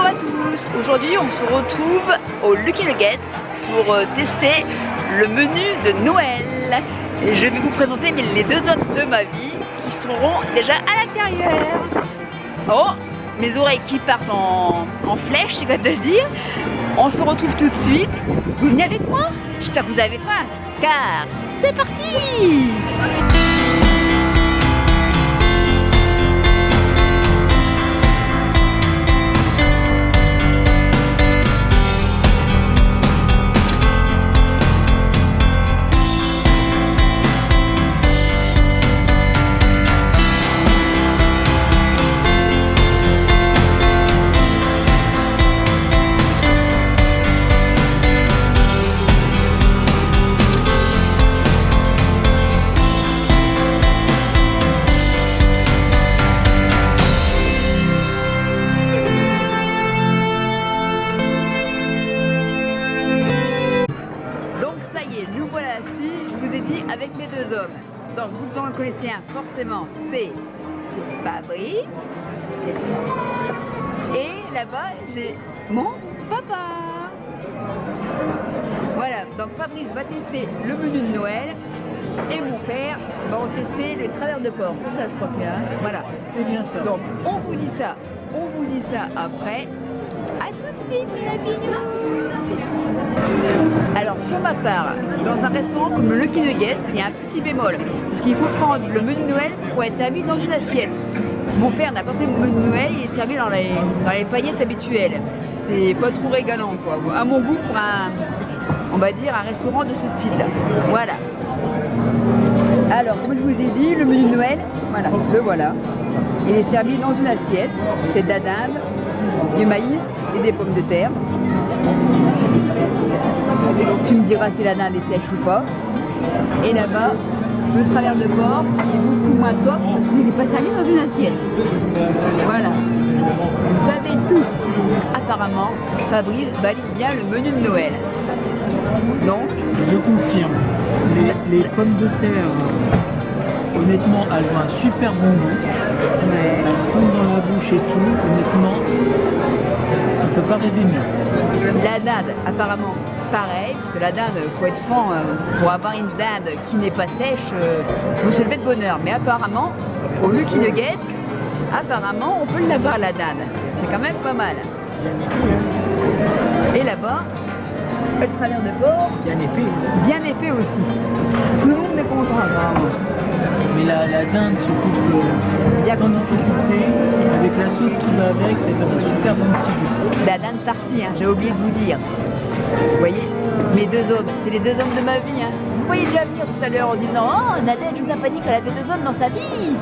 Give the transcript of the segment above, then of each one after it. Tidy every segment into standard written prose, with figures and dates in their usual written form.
à tous. Aujourd'hui on se retrouve au Lucky Nuggets pour tester le menu de Noël. Et je vais vous présenter les deux hommes de ma vie qui seront déjà à l'intérieur. Oh, mes oreilles qui partent en flèche, c'est quoi de le dire. On se retrouve tout de suite. Vous venez avec moi? J'espère que vous avez faim, car c'est parti! Nous voilà assis, je vous ai dit, avec mes deux hommes. Donc vous en connaissez un, forcément, c'est Fabrice. Et là-bas, j'ai mon papa. Voilà, donc Fabrice va tester le menu de Noël. Et mon père va tester le travers de porc. C'est ça, je crois que là. Voilà. C'est bien ça. Donc on vous dit ça après. À tout de suite, les mignons. Alors, pour ma part, dans un restaurant comme le Lucky Nuggets, il y a un petit bémol. Parce qu'il faut prendre le menu de Noël pour être servi dans une assiette. Mon père n'a pas fait le menu de Noël, il est servi dans les paillettes habituelles. C'est pas trop régalant, quoi. À mon goût, pour on va dire, un restaurant de ce style-là. Voilà. Alors, comme je vous ai dit, le menu de Noël, voilà, le voilà. Il est servi dans une assiette. C'est de la dinde, du maïs et des pommes de terre. Tu me diras si la dinde est sèche ou pas. Et là-bas, le travers de porc qui est beaucoup moins top parce qu'il n'est pas servi dans une assiette. Voilà. Vous savez tout. Apparemment, Fabrice valide bien le menu de Noël. Donc, je confirme. Les pommes de terre, honnêtement, elles ont un super bon goût. ouais. Elles fondent dans la bouche et tout. Honnêtement, on ne peut pas rêver mieux. La dinde, apparemment, pareil, parce que la dinde, faut être franc, pour avoir une dinde qui n'est pas sèche, vous se levez de bonheur. Mais apparemment, au Lucky Nuggets, apparemment, on peut l'avoir la dinde. C'est quand même pas mal. Et là-bas, le travers de porc, bien épais aussi. Tout le monde est content, apparemment. Mais la dinde se coupe sans difficulté, avec la sauce qui va avec, ça fait un super bon petit goût. La dinde farcie, hein, j'ai oublié de vous dire. Vous voyez, mes deux hommes, c'est les deux hommes de ma vie. Hein. Vous voyez déjà venir tout à l'heure en disant « Oh, Nadège, je vous ai pas dit qu'elle avait deux hommes dans sa vie !»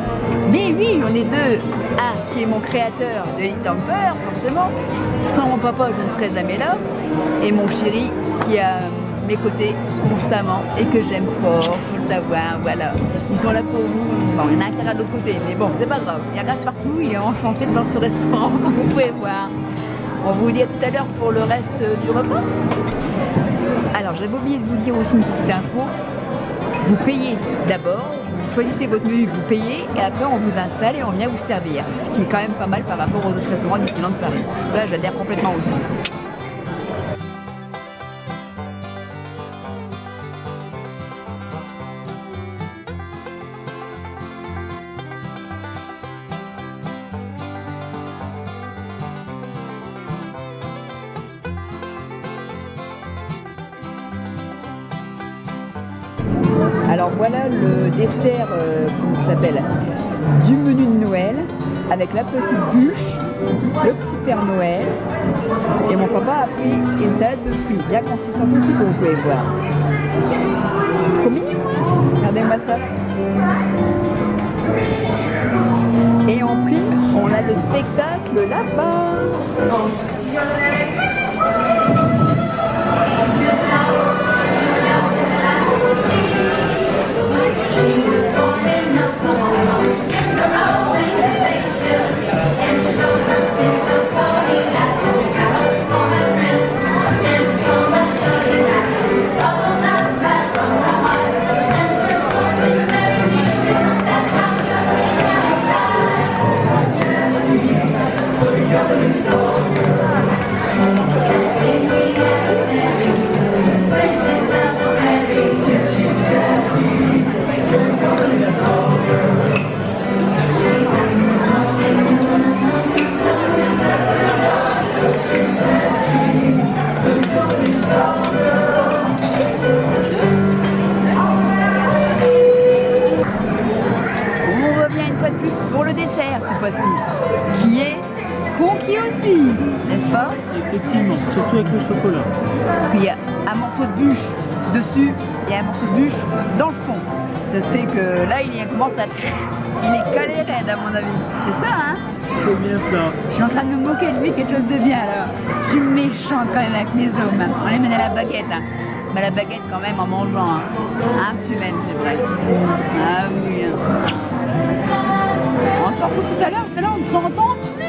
Mais oui, j'en ai deux. Un qui est mon créateur de Elite Temper, forcément. Sans mon papa, je ne serais jamais là. Et mon chéri qui est à mes côtés constamment et que j'aime fort, faut le savoir, voilà. Ils sont là pour vous. Bon, il y en a un qui est à l'autre côté, mais bon, c'est pas grave. Il y en a partout, il est enchanté dans ce restaurant, vous pouvez voir. On vous dit tout à l'heure pour le reste du repas. Alors, j'avais oublié de vous dire aussi une petite info. Vous payez d'abord, vous choisissez votre menu, vous payez, et après on vous installe et on vient vous servir. Ce qui est quand même pas mal par rapport aux autres restaurants du Disneyland de Paris. Là, j'adhère complètement aussi. Alors voilà le dessert, comment ça s'appelle, du menu de Noël, avec la petite bûche, le petit Père Noël, et mon papa a pris une salade de fruits, bien consistante aussi, comme vous pouvez voir. C'est trop mignon, regardez-moi ça. Et en prime, on a le spectacle là-bas. On revient une fois de plus pour le dessert cette fois-ci, qui est conquis aussi, n'est-ce pas? Effectivement, surtout avec le chocolat. Parce qu'il y a un morceau de bûche dessus et un morceau de bûche dans le fond. Ça fait que là, il commence à... Il est calé raide à mon avis. C'est ça, hein? C'est bien ça. Je suis en train de me moquer de lui, quelque chose de bien alors. Je suis méchante quand même avec mes hommes. Hein. On les mène à la baguette. Hein. Mais la baguette quand même en mangeant. Hein, tu m'aimes, c'est vrai. Ah oui. Hein. On s'en fout tout à l'heure, parce que là on ne s'entend plus.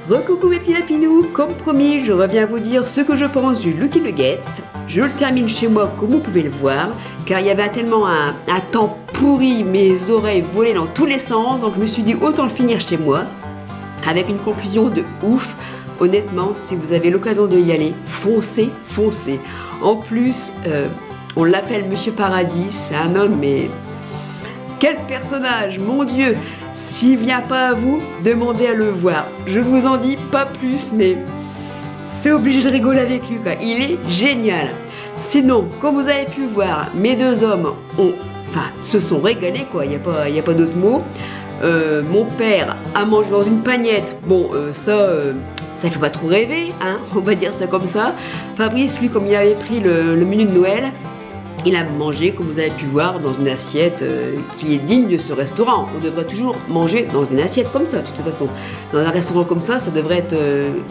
Recoucou mes petits lapinous, comme promis, je reviens vous dire ce que je pense du Lucky Nuggets. Je le termine chez moi comme vous pouvez le voir, car il y avait tellement un temps pourri, mes oreilles volaient dans tous les sens, donc je me suis dit autant le finir chez moi, avec une conclusion de ouf. Honnêtement, si vous avez l'occasion de y aller, foncez, foncez. En plus, on l'appelle Monsieur Paradis, c'est un homme, mais quel personnage, mon Dieu! S'il vient pas à vous, demandez à le voir. Je vous en dis pas plus, mais c'est obligé de rigoler avec lui, quoi. Il est génial. Sinon, comme vous avez pu voir, mes deux hommes se sont régalés, quoi. Il n'y a pas d'autre mot. Mon père a mangé dans une pagnette. Bon, ça fait pas trop rêver, hein. On va dire ça comme ça. Fabrice, lui, comme il avait pris le menu de Noël, il a mangé, comme vous avez pu voir, dans une assiette qui est digne de ce restaurant. On devrait toujours manger dans une assiette comme ça, de toute façon. Dans un restaurant comme ça devrait être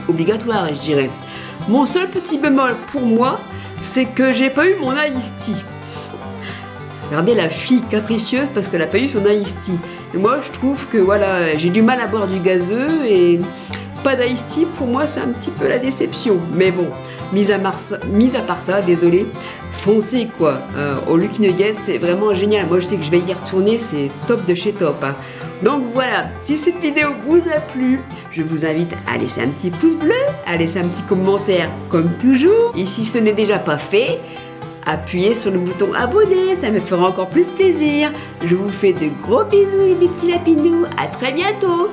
obligatoire, je dirais. Mon seul petit bémol pour moi, c'est que j'ai pas eu mon iced tea. Regardez la fille capricieuse parce qu'elle n'a pas eu son iced tea. Et moi, je trouve que voilà, j'ai du mal à boire du gazeux et pas d'iced tea, pour moi, c'est un petit peu la déception. Mais bon, mis à part ça, désolé. Foncez quoi, au Lucky Nuggets, c'est vraiment génial. Moi je sais que je vais y retourner, c'est top de chez top. Hein. Donc voilà, si cette vidéo vous a plu, je vous invite à laisser un petit pouce bleu, à laisser un petit commentaire comme toujours. Et si ce n'est déjà pas fait, appuyez sur le bouton abonner, ça me fera encore plus plaisir. Je vous fais de gros bisous mes petits lapinous, à très bientôt.